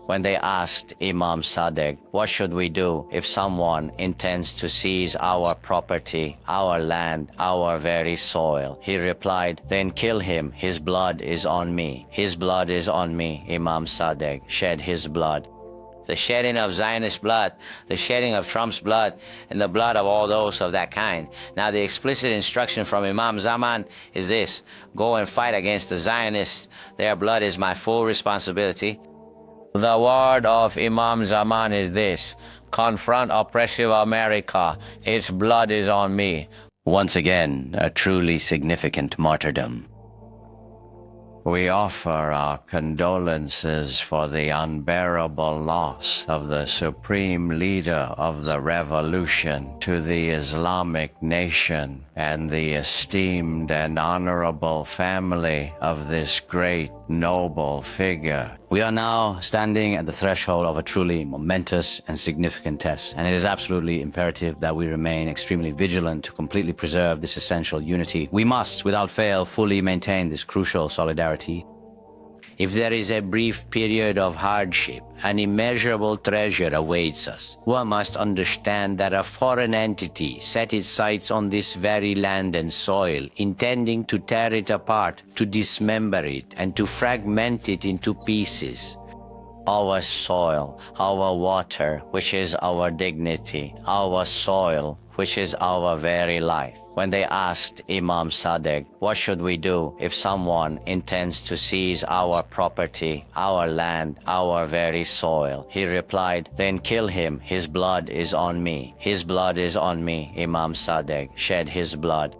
when they asked Imam Sadiq, "What should we do if someone intends to seize our property, our land, our very soil?" He replied, "Then kill him. His blood is on me. His blood is on me." Imam Sadiq shed his blood. The shedding of Zionist blood, the shedding of Trump's blood, and the blood of all those of that kind. Now the explicit instruction from Imam Zaman is this: go and fight against the Zionists. Their blood is my full responsibility. The word of Imam Zaman is this: confront oppressive America. Its blood is on me. Once again, a truly significant martyrdom. We offer our condolences for the unbearable loss of the supreme leader of the revolution to the Islamic nation and the esteemed and honorable family of this great, noble figure. We are now standing at the threshold of a truly momentous and significant test, and it is absolutely imperative that we remain extremely vigilant to completely preserve this essential unity. We must, without fail, fully maintain this crucial solidarity. If there is a brief period of hardship, an immeasurable treasure awaits us. One must understand that a foreign entity set its sights on this very land and soil, intending to tear it apart, to dismember it, and to fragment it into pieces. Our soil, our water, which is our dignity, our soil, which is our very life. When they asked Imam Sadiq, "What should we do if someone intends to seize our property, our land, our very soil?" He replied, "Then kill him. His blood is on me. His blood is on me." Imam Sadiq shed his blood.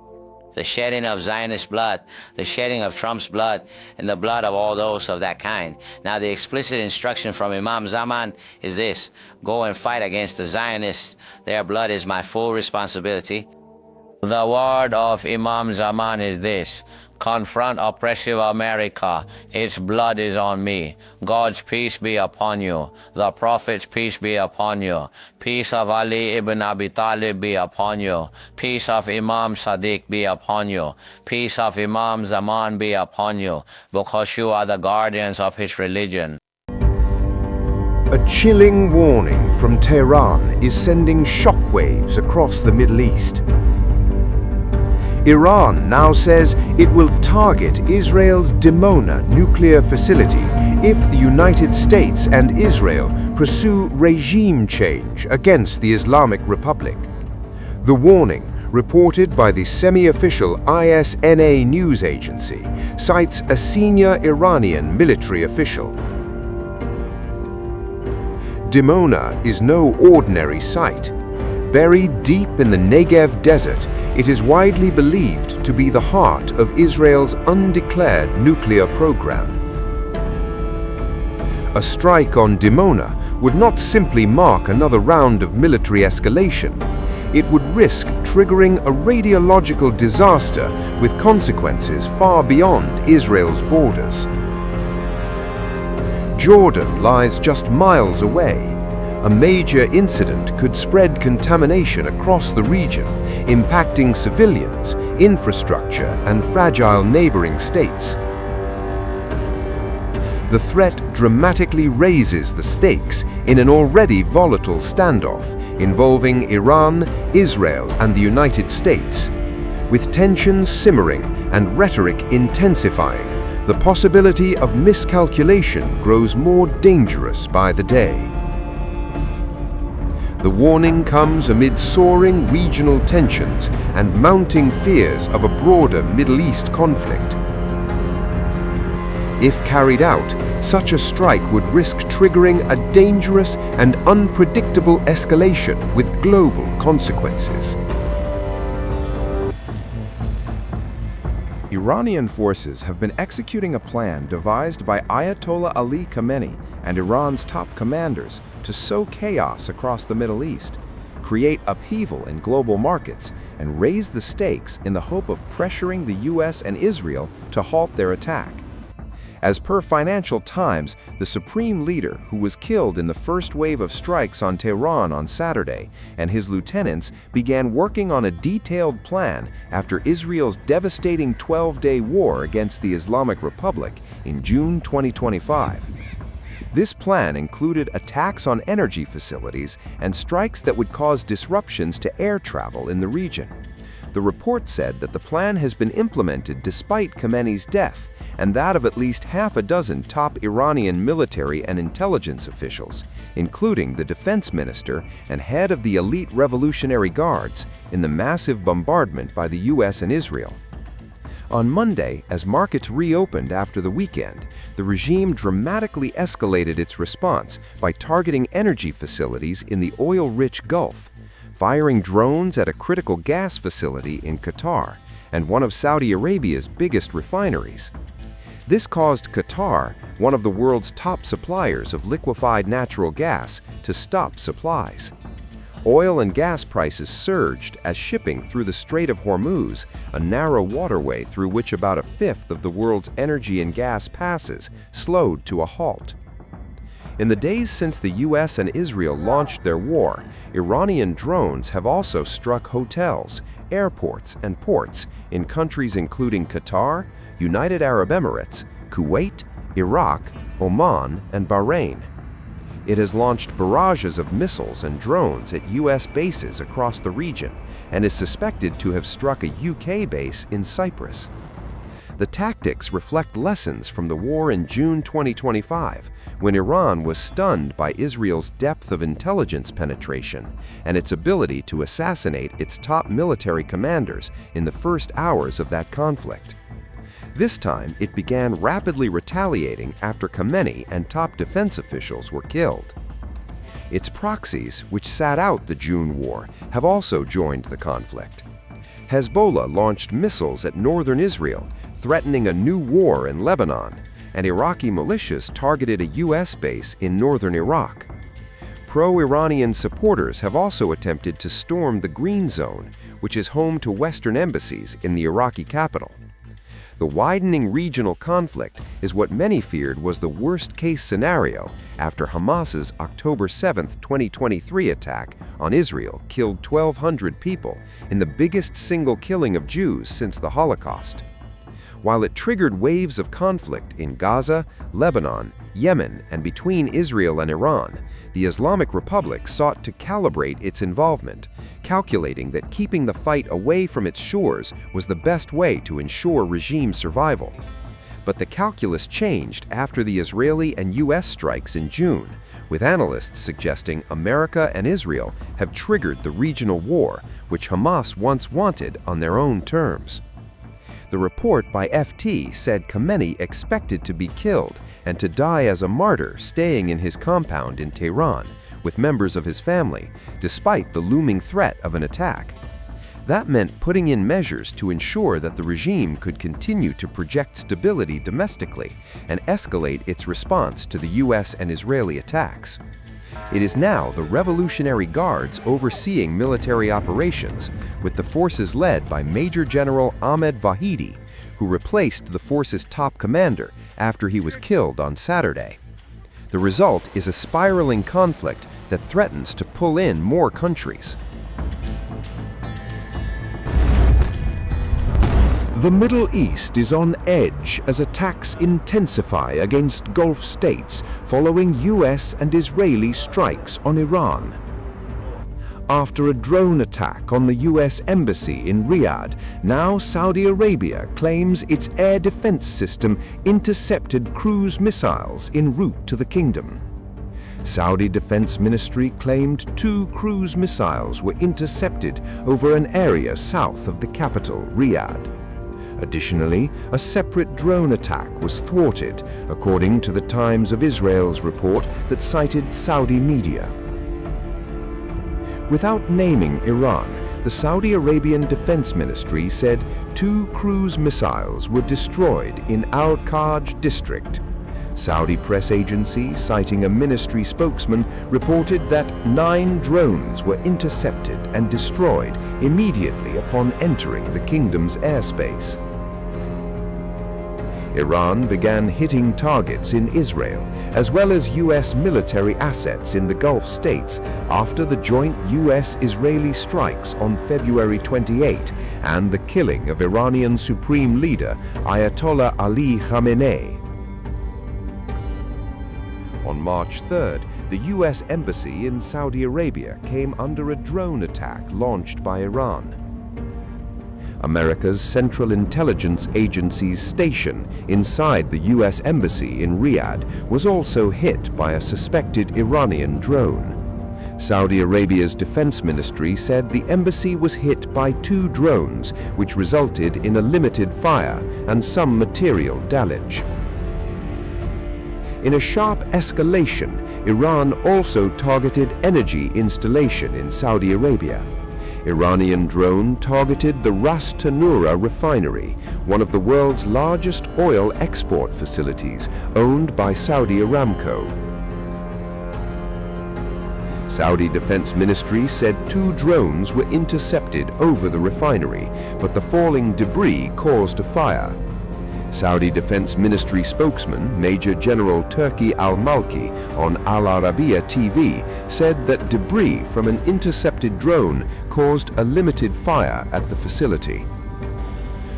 The shedding of Zionist blood, the shedding of Trump's blood, and the blood of all those of that kind. Now the explicit instruction from Imam Zaman is this: go and fight against the Zionists. Their blood is my full responsibility. The word of Imam Zaman is this: confront oppressive America. Its blood is on me. God's peace be upon you. The Prophet's peace be upon you. Peace of Ali ibn Abi Talib be upon you. Peace of Imam Sadiq be upon you. Peace of Imam Zaman be upon you, because you are the guardians of his religion. A chilling warning from Tehran is sending shockwaves across the Middle East. Iran now says it will target Israel's Dimona nuclear facility if the United States and Israel pursue regime change against the Islamic Republic. The warning, reported by the semi-official ISNA news agency, cites a senior Iranian military official. Dimona is no ordinary site. Buried deep in the Negev desert, it is widely believed to be the heart of Israel's undeclared nuclear program. A strike on Dimona would not simply mark another round of military escalation. It would risk triggering a radiological disaster with consequences far beyond Israel's borders. Jordan lies just miles away. A major incident could spread contamination across the region, impacting civilians, infrastructure, and fragile neighboring states. The threat dramatically raises the stakes in an already volatile standoff involving Iran, Israel, and the United States. With tensions simmering and rhetoric intensifying, the possibility of miscalculation grows more dangerous by the day. The warning comes amid soaring regional tensions and mounting fears of a broader Middle East conflict. If carried out, such a strike would risk triggering a dangerous and unpredictable escalation with global consequences. Iranian forces have been executing a plan devised by Ayatollah Ali Khamenei and Iran's top commanders to sow chaos across the Middle East, create upheaval in global markets, and raise the stakes in the hope of pressuring the US and Israel to halt their attack. As per Financial Times, the supreme leader, who was killed in the first wave of strikes on Tehran on Saturday, and his lieutenants began working on a detailed plan after Israel's devastating 12-day war against the Islamic Republic in June 2025. This plan included attacks on energy facilities and strikes that would cause disruptions to air travel in the region. The report said that the plan has been implemented despite Khamenei's death and that of at least half a dozen top Iranian military and intelligence officials, including the defense minister and head of the elite Revolutionary Guards, in the massive bombardment by the US and Israel. On Monday, as markets reopened after the weekend, the regime dramatically escalated its response by targeting energy facilities in the oil-rich Gulf, firing drones at a critical gas facility in Qatar and one of Saudi Arabia's biggest refineries. This caused Qatar, one of the world's top suppliers of liquefied natural gas, to stop supplies. Oil and gas prices surged as shipping through the Strait of Hormuz, a narrow waterway through which about a fifth of the world's energy and gas passes, slowed to a halt. In the days since the US and Israel launched their war, Iranian drones have also struck hotels, airports, and ports in countries including Qatar, United Arab Emirates, Kuwait, Iraq, Oman, and Bahrain. It has launched barrages of missiles and drones at US bases across the region and is suspected to have struck a UK base in Cyprus. The tactics reflect lessons from the war in June 2025, when Iran was stunned by Israel's depth of intelligence penetration and its ability to assassinate its top military commanders in the first hours of that conflict. This time, it began rapidly retaliating after Khamenei and top defense officials were killed. Its proxies, which sat out the June war, have also joined the conflict. Hezbollah launched missiles at northern Israel, threatening a new war in Lebanon, and Iraqi militias targeted a US base in northern Iraq. Pro-Iranian supporters have also attempted to storm the Green Zone, which is home to Western embassies in the Iraqi capital. The widening regional conflict is what many feared was the worst-case scenario after Hamas's October 7, 2023 attack on Israel killed 1,200 people in the biggest single killing of Jews since the Holocaust. While it triggered waves of conflict in Gaza, Lebanon, Yemen, and between Israel and Iran, the Islamic Republic sought to calibrate its involvement, calculating that keeping the fight away from its shores was the best way to ensure regime survival. But the calculus changed after the Israeli and US strikes in June, with analysts suggesting America and Israel have triggered the regional war, which Hamas once wanted on their own terms. The report by FT said Khamenei expected to be killed and to die as a martyr staying in his compound in Tehran with members of his family, despite the looming threat of an attack. That meant putting in measures to ensure that the regime could continue to project stability domestically and escalate its response to the US and Israeli attacks. It is now the Revolutionary Guards overseeing military operations, with the forces led by Major General Ahmed Vahidi, who replaced the force's top commander after he was killed on Saturday. The result is a spiraling conflict that threatens to pull in more countries. The Middle East is on edge as attacks intensify against Gulf states following US and Israeli strikes on Iran. After a drone attack on the US embassy in Riyadh, now Saudi Arabia claims its air defense system intercepted cruise missiles en route to the kingdom. Saudi Defense Ministry claimed 2 cruise missiles were intercepted over an area south of the capital, Riyadh. Additionally, a separate drone attack was thwarted, according to the Times of Israel's report that cited Saudi media. Without naming Iran, the Saudi Arabian Defense Ministry said 2 cruise missiles were destroyed in Al-Kaj district. Saudi press agency, citing a ministry spokesman, reported that 9 drones were intercepted and destroyed immediately upon entering the kingdom's airspace. Iran began hitting targets in Israel, as well as US military assets in the Gulf states after the joint US-Israeli strikes on February 28 and the killing of Iranian Supreme Leader Ayatollah Ali Khamenei. On on March 3rd, the U.S. Embassy in Saudi Arabia came under a drone attack launched by Iran. America's Central Intelligence Agency's station inside the U.S. Embassy in Riyadh was also hit by a suspected Iranian drone. Saudi Arabia's defense ministry said the embassy was hit by 2 drones, which resulted in a limited fire and some material damage. In a sharp escalation, Iran also targeted energy installation in Saudi Arabia. Iranian drone targeted the Ras Tanura refinery, one of the world's largest oil export facilities owned by Saudi Aramco. Saudi Defense Ministry said 2 drones were intercepted over the refinery, but the falling debris caused a fire. Saudi Defense Ministry spokesman Major General Turki Al-Malki on Al Arabiya TV said that debris from an intercepted drone caused a limited fire at the facility.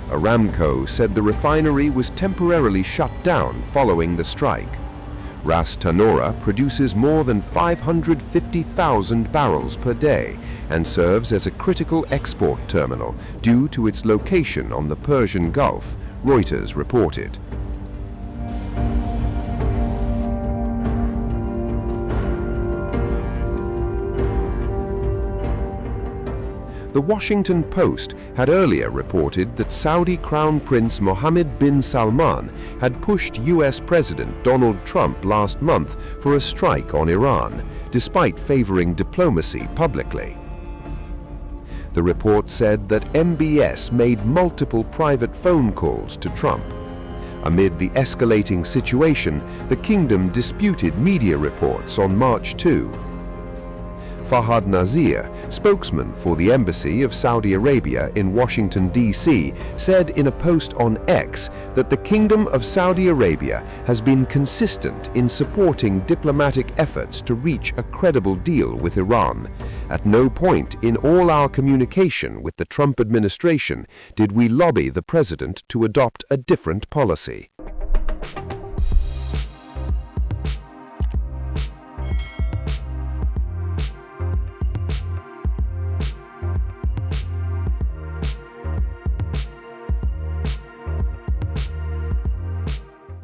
Aramco said the refinery was temporarily shut down following the strike. Ras Tanura produces more than 550,000 barrels per day and serves as a critical export terminal due to its location on the Persian Gulf, Reuters reported. The Washington Post had earlier reported that Saudi Crown Prince Mohammed bin Salman had pushed U.S. President Donald Trump last month for a strike on Iran, despite favoring diplomacy publicly. The report said that MBS made multiple private phone calls to Trump. Amid the escalating situation, the kingdom disputed media reports on March 2. Fahad Nazir, spokesman for the Embassy of Saudi Arabia in Washington, D.C., said in a post on X that the Kingdom of Saudi Arabia has been consistent in supporting diplomatic efforts to reach a credible deal with Iran. At no point in all our communication with the Trump administration did we lobby the president to adopt a different policy.